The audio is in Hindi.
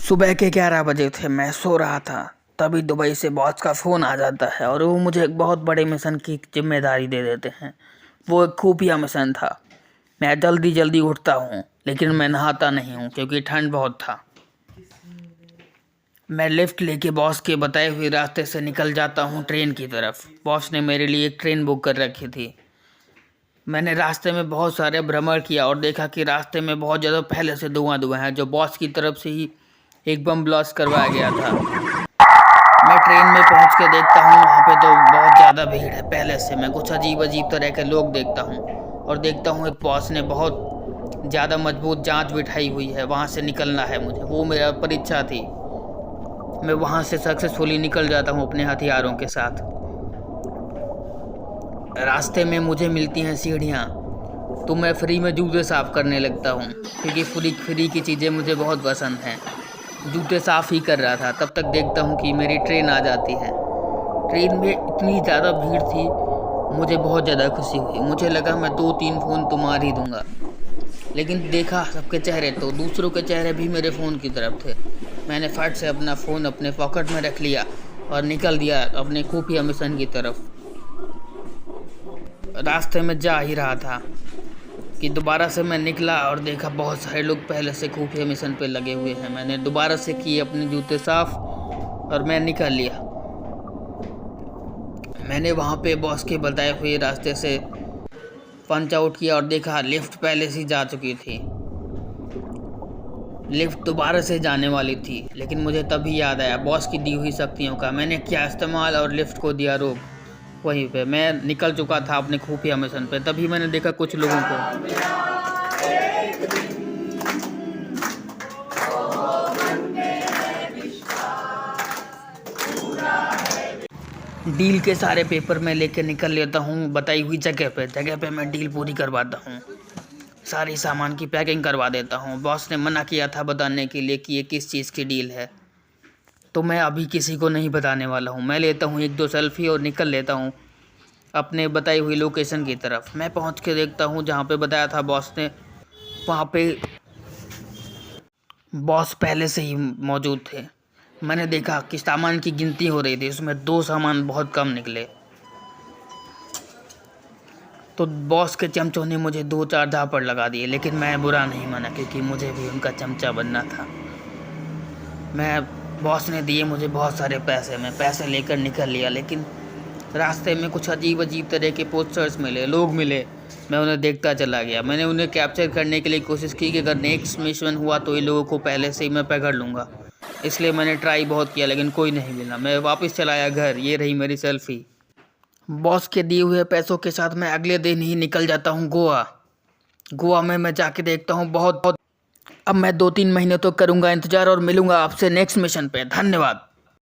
सुबह के 11 बजे थे। मैं सो रहा था, तभी दुबई से बॉस का फ़ोन आ जाता है और वो मुझे एक बहुत बड़े मिशन की जिम्मेदारी दे देते हैं। वो एक खुफिया मिशन था। मैं जल्दी जल्दी उठता हूँ, लेकिन मैं नहाता नहीं हूँ क्योंकि ठंड बहुत था। मैं लिफ्ट लेके बॉस के बताए हुए रास्ते से निकल जाता हूँ ट्रेन की तरफ। बॉस ने मेरे लिए एक ट्रेन बुक कर रखी थी। मैंने रास्ते में बहुत सारे भ्रमण किया और देखा कि रास्ते में बहुत ज़्यादा पहले से धुआं है, जो बॉस की तरफ से ही एक बम ब्लास्ट करवाया गया था। मैं ट्रेन में पहुंच के देखता हूँ, वहाँ पे तो बहुत ज़्यादा भीड़ है पहले से। मैं कुछ अजीब अजीब तरह के लोग देखता हूँ और देखता हूँ एक बॉस ने बहुत ज़्यादा मजबूत जांच बिठाई हुई है। वहाँ से निकलना है मुझे, वो मेरा परीक्षा थी। मैं वहाँ से सक्सेसफुली निकल जाता हूँ अपने हथियारों के साथ। रास्ते में मुझे मिलती हैं सीढ़ियाँ, तो मैं फ्री में जूते साफ़ करने लगता हूँ क्योंकि फ्री की चीज़ें मुझे बहुत पसंद हैं। जूते साफ़ ही कर रहा था, तब तक देखता हूँ कि मेरी ट्रेन आ जाती है। ट्रेन में इतनी ज़्यादा भीड़ थी, मुझे बहुत ज़्यादा खुशी हुई। मुझे लगा मैं 2-3 फ़ोन तो मार ही दूँगा, लेकिन देखा सबके चेहरे, तो दूसरों के चेहरे भी मेरे फ़ोन की तरफ थे। मैंने फट से अपना फ़ोन अपने पॉकेट में रख लिया और निकल दिया अपने खुफिया मिशन की तरफ। रास्ते में जा ही रहा था कि दोबारा से मैं निकला और देखा बहुत सारे लोग पहले से खुफिया मिशन पे लगे हुए हैं। मैंने दोबारा से किए अपने जूते साफ और मैं निकल लिया। मैंने वहाँ पे बॉस के बताए हुए रास्ते से पंच आउट किया और देखा लिफ्ट पहले से जा चुकी थी। लिफ्ट दोबारा से जाने वाली थी, लेकिन मुझे तभी याद आया बॉस की दी हुई शक्तियों का। मैंने किया इस्तेमाल और लिफ्ट को दिया रोक। वहीं पे मैं निकल चुका था अपने खुफिया मिशन पे। तभी मैंने देखा कुछ लोगों को डील के सारे पेपर मैं लेके निकल लेता हूँ बताई हुई जगह पे मैं डील पूरी करवाता हूँ। सारी सामान की पैकिंग करवा देता हूँ। बॉस ने मना किया था बताने के लिए कि ये किस चीज़ की डील है, तो मैं अभी किसी को नहीं बताने वाला हूँ। मैं लेता हूँ 1-2 सेल्फी और निकल लेता हूँ अपने बताई हुई लोकेशन की तरफ। मैं पहुँच के देखता हूँ जहाँ पे बताया था बॉस ने, वहाँ पे बॉस पहले से ही मौजूद थे। मैंने देखा कि सामान की गिनती हो रही थी, उसमें 2 सामान बहुत कम निकले। तो बॉस के चमचों ने मुझे 2-4 झापड़ लगा दिए, लेकिन मैं बुरा नहीं माना क्योंकि मुझे भी उनका चमचा बनना था। बॉस ने दिए मुझे बहुत सारे पैसे, मैं पैसे लेकर निकल लिया, लेकिन रास्ते में कुछ अजीब अजीब तरह के पोस्टर्स मिले, लोग मिले। मैं उन्हें देखता चला गया। मैंने उन्हें कैप्चर करने के लिए कोशिश की कि अगर नेक्स्ट मिशन हुआ तो ये लोगों को पहले से ही मैं पकड़ लूँगा। इसलिए मैंने ट्राई बहुत किया, लेकिन कोई नहीं मिला। मैं वापस चला आया घर। ये रही मेरी सेल्फी। बॉस के दिए हुए पैसों के साथ मैं अगले दिन ही निकल जाता हूँ गोवा। गोवा में मैं जाके देखता हूँ बहुत। अब मैं 2-3 महीने तो करूँगा इंतज़ार और मिलूँगा आपसे नेक्स्ट मिशन पे। धन्यवाद।